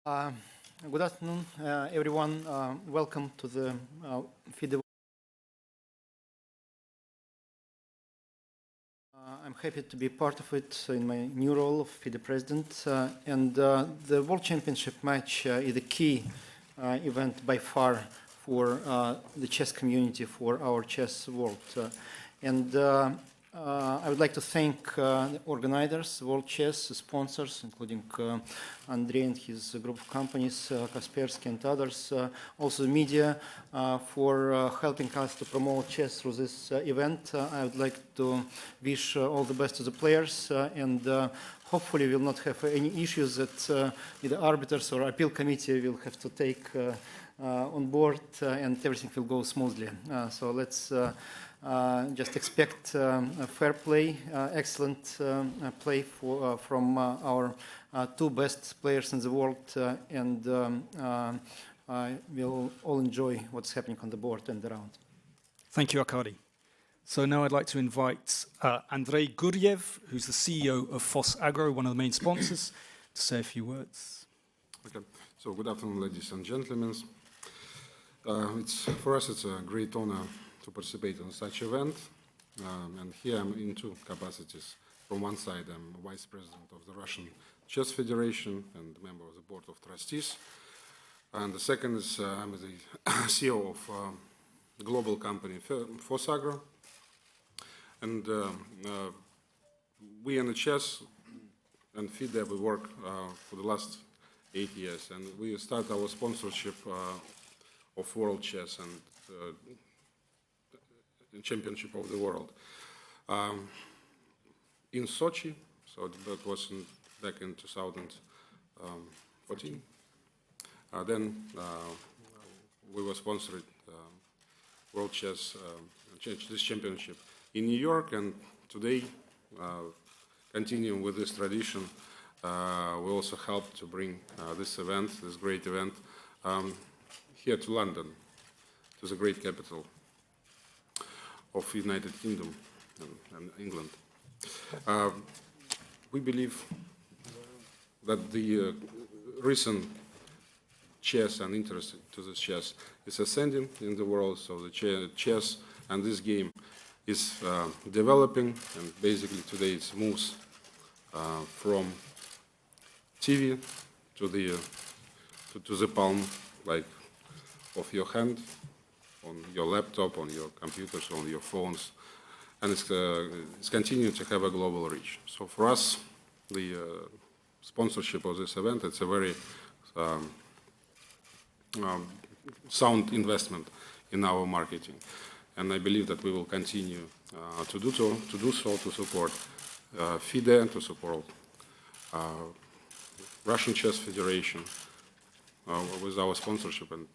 Uh, Good afternoon, everyone. Welcome to the FIDE. I'm happy to be part of it in my new role of FIDE president. And the World Championship match is a key event by far for the chess community, for our chess world. I would like to thank the organizers, World Chess, sponsors, including Andrei and his group of companies, Kaspersky and others, also the media, for helping us to promote chess through this event. I would like to wish all the best to the players, and hopefully we will not have any issues that the arbiters or appeal committee will have to take on board, and everything will go smoothly. So let's just expect fair play, excellent play from our two best players in the world, and we'll all enjoy what's happening on the board and around. Thank you, Arkady. So now I'd like to invite Andrei Guryev, who's the CEO of FOSS Agro, one of the main sponsors, to say a few words. Okay. So good afternoon, ladies and gentlemen. For us, it's a great honor to participate in such event. And here I'm in two capacities. From one side, I'm Vice President of the Russian Chess Federation and member of the Board of Trustees. And the second is I'm the CEO of a global company, FOSS Agro. And we in the chess and FIDE, we work for the last 8 years. And we start our sponsorship of World Chess and Championship of the World in Sochi. So that was back in 2014. Then we were sponsored World Chess this championship in New York, and today, continuing with this tradition, we also helped to bring this event, this great event, here to London, to the great capital of United Kingdom and England. We believe that the recent chess and interest to the chess is ascending in the world, so the chess and this game is developing, and basically today it moves from TV to the palm, like of your hand, on your laptop, on your computers, on your phones, and it's continuing to have a global reach. So for us, the sponsorship of this event, it's a very sound investment in our marketing, and I believe that we will continue to do so, to support FIDE, to support Russian Chess Federation with our sponsorship, and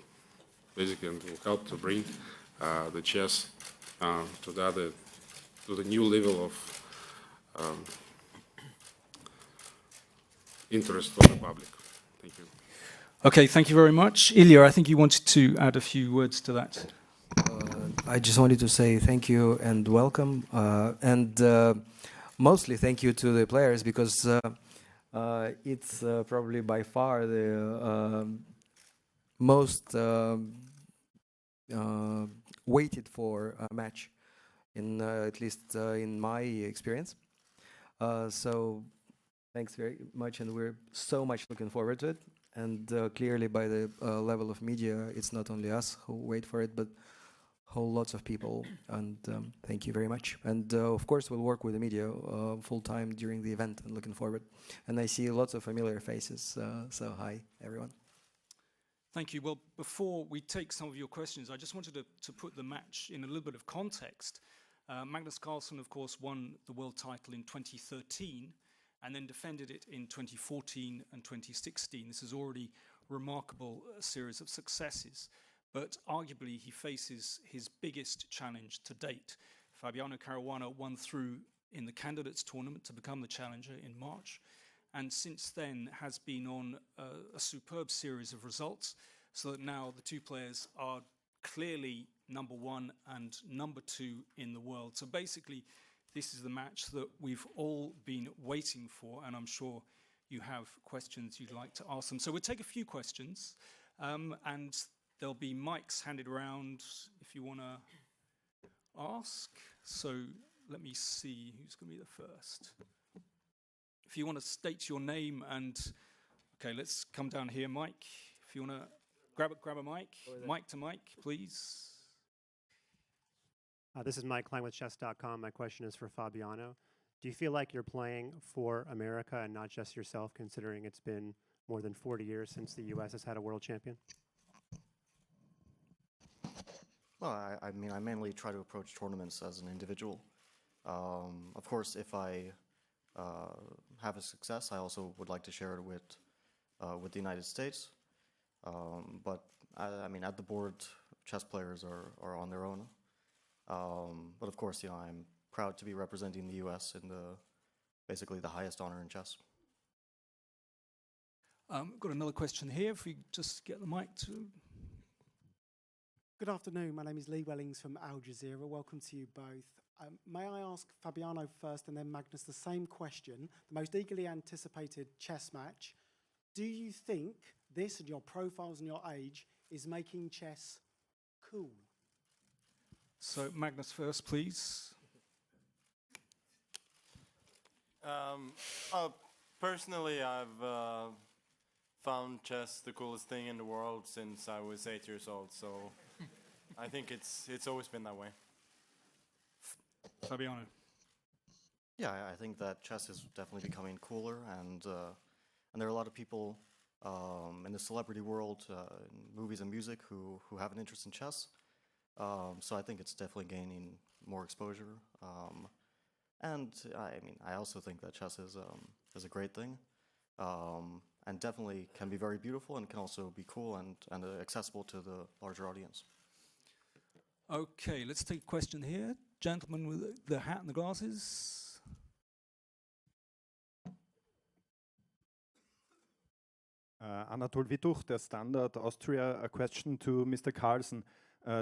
basically it will help to bring the chess to the new level of interest for the public. Thank you. Okay, thank you very much. Ilya, I think you wanted to add a few words to that. I just wanted to say thank you and welcome, and mostly thank you to the players, because it's probably by far the most waited for match, in at least in my experience. So thanks very much, and we're so much looking forward to it. And clearly, by the level of media, it's not only us who wait for it, but whole lots of people. And thank you very much. And of course, we'll work with the media full time during the event, and looking forward. And I see lots of familiar faces. So hi, everyone. Thank you. Well, before we take some of your questions, I just wanted to put the match in a little bit of context. Magnus Carlsen, of course, won the world title in 2013 and then defended it in 2014 and 2016. This is already a remarkable series of successes, but arguably he faces his biggest challenge to date. Fabiano Caruana won through in the candidates tournament to become the challenger in March, and since then has been on a superb series of results, so that now the two players are clearly number one and number two in the world. So basically, this is the match that we've all been waiting for, and I'm sure you have questions you'd like to ask them. So we'll take a few questions, and there'll be mics handed around if you want to ask. So let me see who's going to be the first. If you want to state your name and, okay, let's come down here, Mike. If you want to grab a mic, mic to mic, please. This is Mike Klein with chess.com. My question is for Fabiano. Do you feel like you're playing for America and not just yourself, considering it's been more than 40 years since the U.S. has had a world champion? Well, I mean, I mainly try to approach tournaments as an individual. Of course, if I have a success, I also would like to share it with the United States. But I mean, at the board, chess players are on their own. But of course, I'm proud to be representing the U.S. in basically the highest honor in chess. Got another question here. If we just get the mic to. Good afternoon. My name is Lee Wellings from Al Jazeera. Welcome to you both. May I ask Fabiano first and then Magnus the same question? The most eagerly anticipated chess match. Do you think this and your profiles and your age is making chess cool? So Magnus first, please. Personally, I've found chess the coolest thing in the world since I was 8 years old, so I think it's always been that way. Fabiano. Yeah, I think that chess is definitely becoming cooler, and there are a lot of people in the celebrity world, in movies and music, who have an interest in chess. So I think it's definitely gaining more exposure. And I mean, I also think that chess is a great thing, and definitely can be very beautiful and can also be cool and accessible to the larger audience. Okay, let's take a question here. Gentleman with the hat and the glasses. Anatol Wituch, Der Standard Austria. A question to Mr. Carlsen.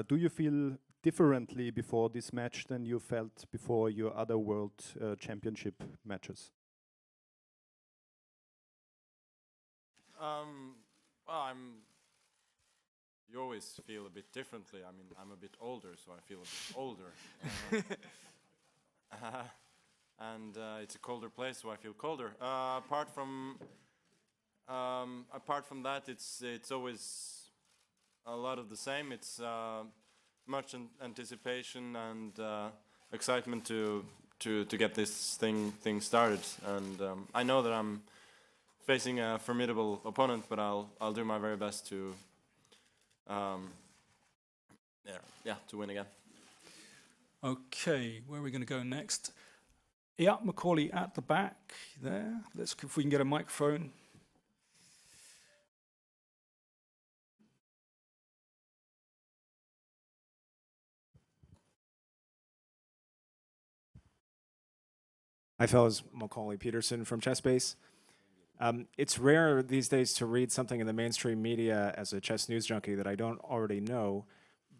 Do you feel differently before this match than you felt before your other World Championship matches? Well, you always feel a bit differently. I mean, I'm a bit older, so I feel a bit older. And it's a colder place, so I feel colder. Apart from that, it's always a lot of the same. It's much anticipation and excitement to get this thing started. And I know that I'm facing a formidable opponent, but I'll do my very best to to win again. Okay, where are we going to go next? Yeah, Macaulay at the back there. Let's if we can get a microphone. Hi, fellas. Macaulay Peterson from ChessBase. It's rare these days to read something in the mainstream media as a chess news junkie that I don't already know,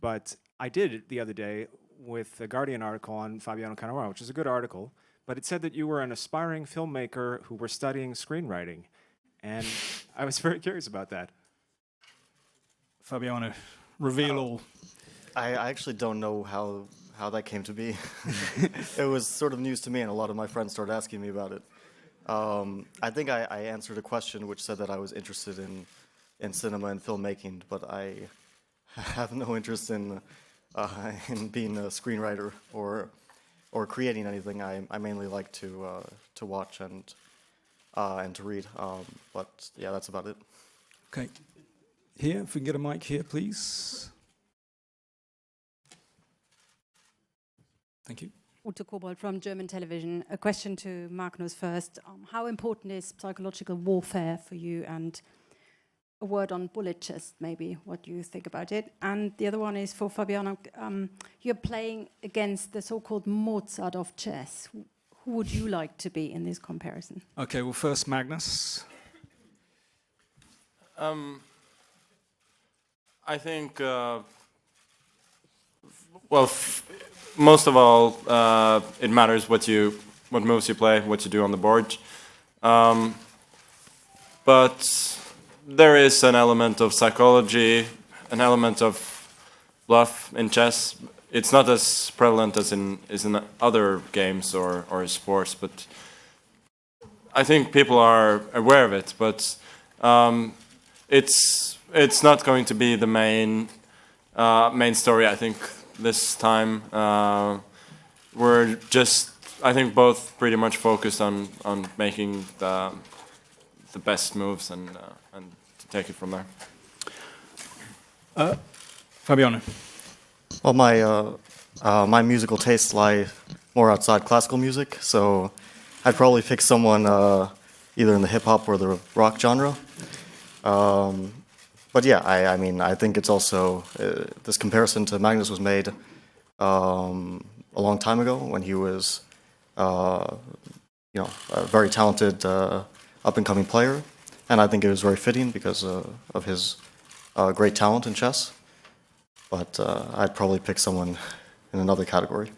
but I did the other day with a Guardian article on Fabiano Caruana, which is a good article, but it said that you were an aspiring filmmaker who were studying screenwriting, and I was very curious about that. Fabiano, reveal all. I actually don't know how that came to be. It was sort of news to me, and a lot of my friends started asking me about it. I think I answered a question which said that I was interested in cinema and filmmaking, but I have no interest in being a screenwriter or creating anything. I mainly like to watch and to read. But yeah, that's about it. Okay, here, if we can get a mic here, please. Thank you. Ute Kobold from German television. A question to Magnus first. How important is psychological warfare for you? And a word on bullet chess, maybe, what you think about it. And the other one is for Fabiano. You're playing against the so-called Mozart of chess. Who would you like to be in this comparison? Okay, well, first Magnus. I think, most of all, it matters what moves you play, what you do on the board. but there is an element of psychology, an element of bluff in chess. It's not as prevalent as in other games or sports, but I think people are aware of it. But it's not going to be the main story. I think this time we're just, I think, both pretty much focused on making the best moves and to take it from there. Fabiano. Well, my musical tastes lie more outside classical music, so I'd probably pick someone either in the hip hop or the rock genre. But yeah, I mean, I think it's also this comparison to Magnus was made a long time ago when he was, a very talented up-and-coming player, and I think it was very fitting because of his great talent in chess. But I'd probably pick someone in another category.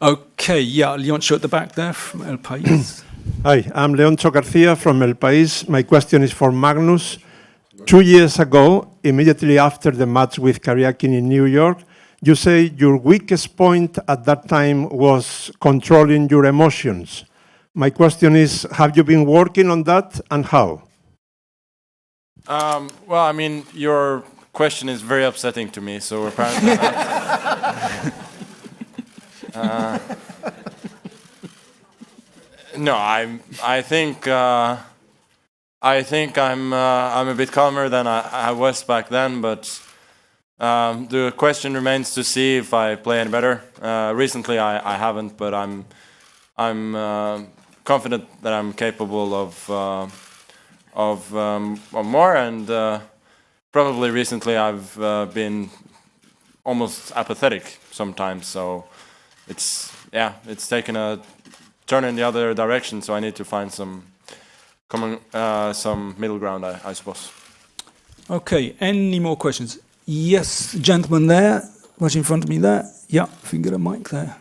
Okay, yeah, Leoncho at the back there from El País. Hi, I'm Leoncho Garcia from El País. My question is for Magnus. 2 years ago, immediately after the match with Karyakin in New York, you say your weakest point at that time was controlling your emotions. My question is, have you been working on that, and how? Well, I mean, your question is very upsetting to me, so apparently no, I think I'm a bit calmer than I was back then, but the question remains to see if I play any better. Recently, I haven't, but I'm confident that I'm capable of more, and probably recently I've been almost apathetic sometimes. So it's taken a turn in the other direction. So I need to find some middle ground, I suppose. Okay, any more questions? Yes, gentleman there, much in front of me there. Yeah, if we can get a mic there.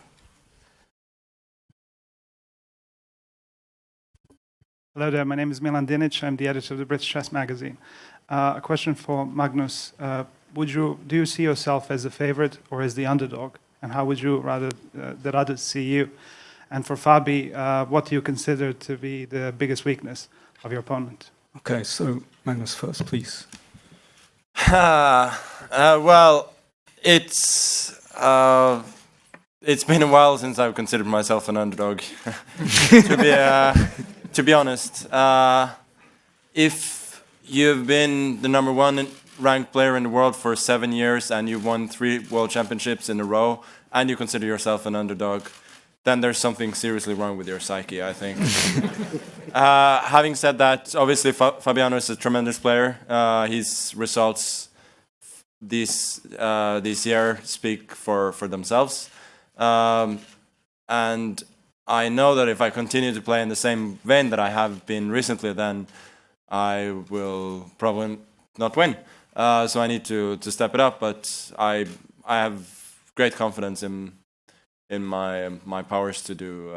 Hello there, my name is Milan Dinic. I'm the editor of the British Chess Magazine. A question for Magnus. Do you see yourself as the favorite or as the underdog? And how would you rather that others see you? And for Fabi, what do you consider to be the biggest weakness of your opponent? Okay, so Magnus first, please. Well, it's been a while since I've considered myself an underdog. To be honest, if you've been the #1 ranked player in the world for 7 years and you've won 3 world championships in a row and you consider yourself an underdog, then there's something seriously wrong with your psyche, I think. Having said that, obviously Fabiano is a tremendous player. His results this year speak for themselves. And I know that if I continue to play in the same vein that I have been recently, then I will probably not win. So I need to step it up, but I have great confidence in my powers to do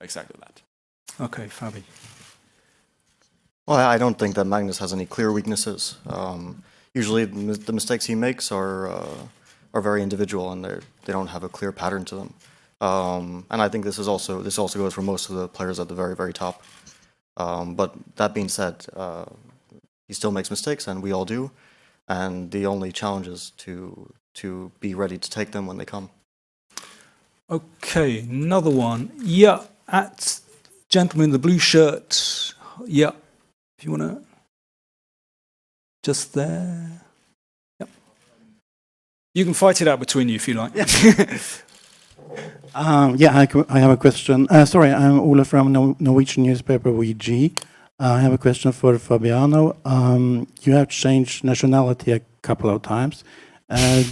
exactly that. Okay, Fabi. Well, I don't think that Magnus has any clear weaknesses. Usually, the mistakes he makes are very individual, and they don't have a clear pattern to them. And I think this also goes for most of the players at the very, very top. But that being said, he still makes mistakes, and we all do. And the only challenge is to be ready to take them when they come. Okay, another one. Yeah, at gentleman in the blue shirt. Yeah, if you want to. Just there. Yep. You can fight it out between you if you like. I have a question. Sorry, I'm Ola from Norwegian newspaper VG. I have a question for Fabiano. You have changed nationality a couple of times.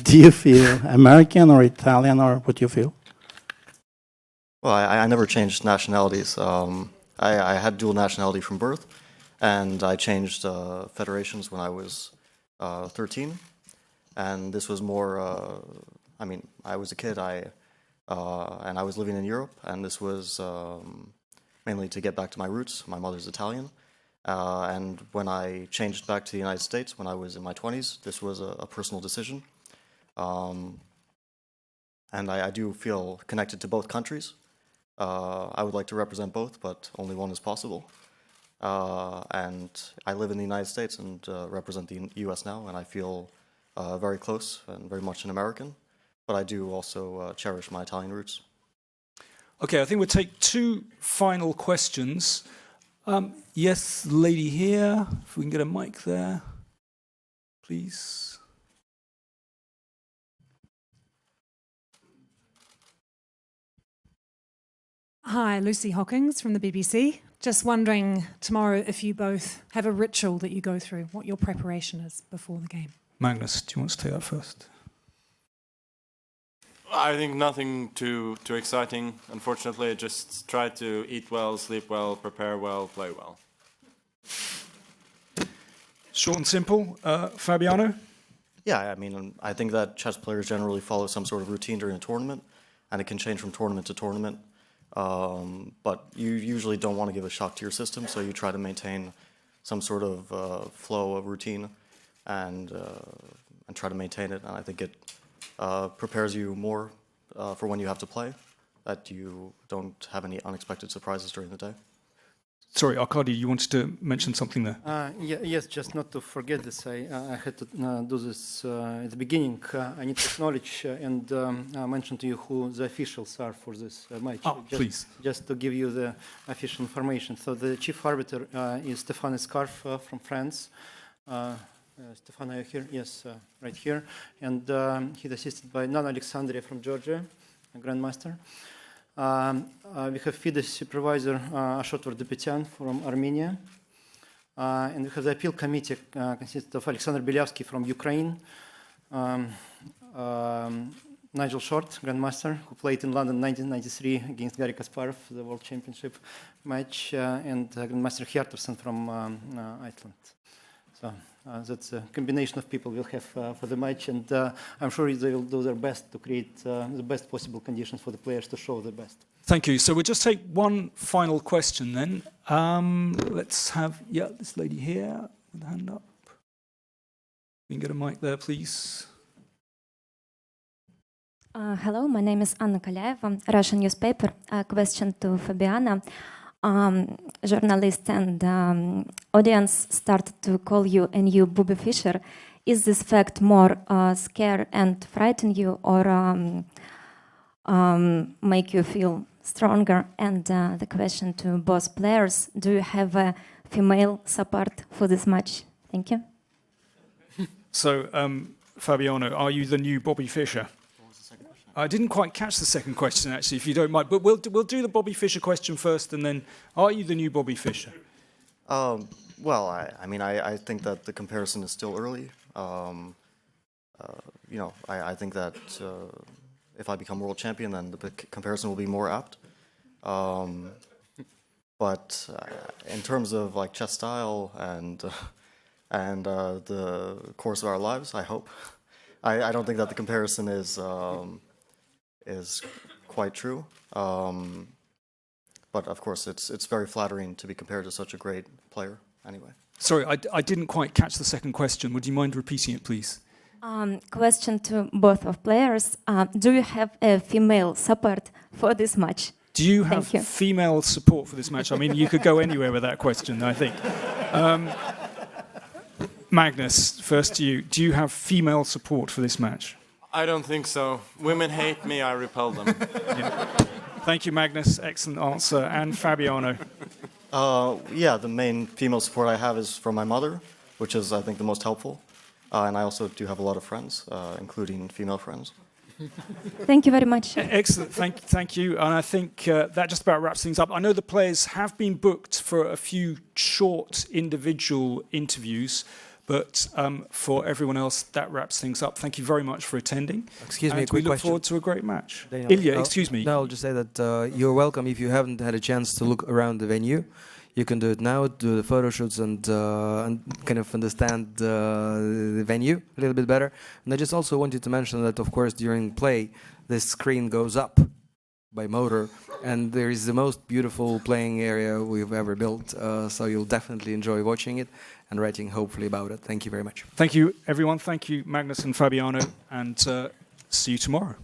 Do you feel American or Italian, or what do you feel? Well, I never changed nationalities. I had dual nationality from birth, and I changed federations when I was 13. And this was more, I was a kid, and I was living in Europe, and this was mainly to get back to my roots. My mother's Italian, And when I changed back to the United States when I was in my 20s, this was a personal decision. And I do feel connected to both countries. I would like to represent both, but only one is possible. And I live in the United States and represent the US now, and I feel very close and very much an American. But I do also cherish my Italian roots. Okay, I think we'll take two final questions. Yes, lady here, if we can get a mic there, please. Hi, Lucy Hockings from the BBC. Just wondering tomorrow if you both have a ritual that you go through, what your preparation is before the game. Magnus, do you want to take that first? I think nothing too exciting. Unfortunately, I just try to eat well, sleep well, prepare well, play well. Short and simple. Fabiano? Yeah, I mean, I think that chess players generally follow some sort of routine during a tournament, and it can change from tournament to tournament. But you usually don't want to give a shock to your system, so you try to maintain some sort of flow of routine and try to maintain it. And I think it prepares you more for when you have to play, that you don't have any unexpected surprises during the day. Sorry, Arkady, you wanted to mention something there? Yes, just not to forget this, I had to do this at the beginning. I need to acknowledge and mention to you who the officials are for this match. Please. Just to give you the official information. So the chief arbiter is Stéphane Scarf from France. Stéphane, are you here? Yes, right here. And he's assisted by Nana Alexandria from Georgia, a grandmaster. We have FIDE supervisor Ashot Vardapetyan from Armenia. And we have the appeal committee consists of Alexander Belyavsky from Ukraine, Nigel Short, grandmaster, who played in London in 1993 against Garry Kasparov, the World Championship match, and Grandmaster Hjartarson from Iceland. So that's a combination of people we'll have for the match, and I'm sure they will do their best to create the best possible conditions for the players to show the best. Thank you. So we'll just take one final question then. Let's have, this lady here with a hand up. You can get a mic there, please. Hello, my name is Anna Kalaeva, Russian newspaper. A question to Fabiana. Journalists and audience started to call you a new Bobby Fischer. Is this fact more scare and frighten you, or make you feel stronger? And the question to both players: do you have a female support for this match? Thank you. So, Fabiano, are you the new Bobby Fischer? I didn't quite catch the second question, actually, if you don't mind. But we'll do the Bobby Fischer question first, and then, are you the new Bobby Fischer? Well, I mean, I think that the comparison is still early. You know, I think that if I become world champion, then the comparison will be more apt. But in terms of like chess style and the course of our lives, I hope. I don't think that the comparison is quite true. But of course, it's very flattering to be compared to such a great player anyway. Sorry, I didn't quite catch the second question. Would you mind repeating it, please? Question to both of players. Do you have a female support for this match? Do you have female support for this match? I mean, you could go anywhere with that question, I think. Magnus, first to you. Do you have female support for this match? I don't think so. Women hate me, I repel them. Yeah. Thank you, Magnus. Excellent answer. And Fabiano? Yeah, the main female support I have is from my mother, which is, I think, the most helpful. And I also do have a lot of friends, including female friends. Thank you very much. Excellent. Thank you. And I think that just about wraps things up. I know the players have been booked for a few short individual interviews, but for everyone else, that wraps things up. Thank you very much for attending. Excuse me, and a quick we look question. forward to a great match. Daniel, Ilya, excuse me. No, I'll just say that you're welcome. If you haven't had a chance to look around the venue, you can do it now, do the photo shoots and kind of understand the venue a little bit better. And I just also wanted to mention that, of course, during play, the screen goes up. by motor, and there is the most beautiful playing area we've ever built. So you'll definitely enjoy watching it and writing hopefully about it. Thank you very much. Thank you, everyone. Thank you, Magnus and Fabiano, and see you tomorrow.